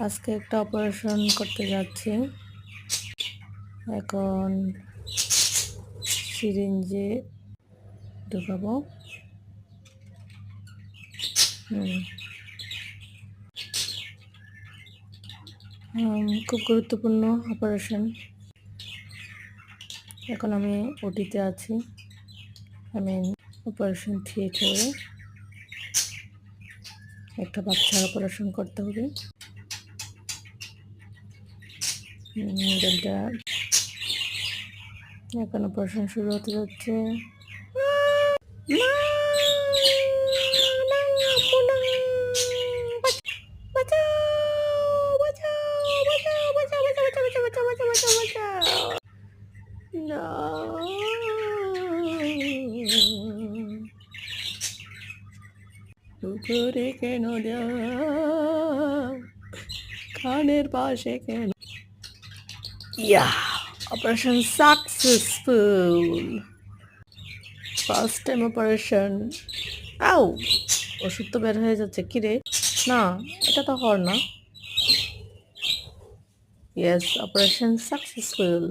আজকে একটা অপারেশন করতে যাচ্ছি। এখন সিরিঞ্জে ঢুকাবো। খুব গুরুত্বপূর্ণ অপারেশন। এখন আমি ওটিতে আছি। আমি অপারেশন থিয়েটারে একটা বাচ্চার অপারেশন করতে হবে। এখন অপারেশন শুরু হতে যাচ্ছে। পুকুরে কেন দাও, কানের পাশে কেন? Yeah, operation successful. First time operation. আউ, ওষুধ তো বের হয়ে যাচ্ছে। কিরে, না এটা তো হর না। Yes, operation successful.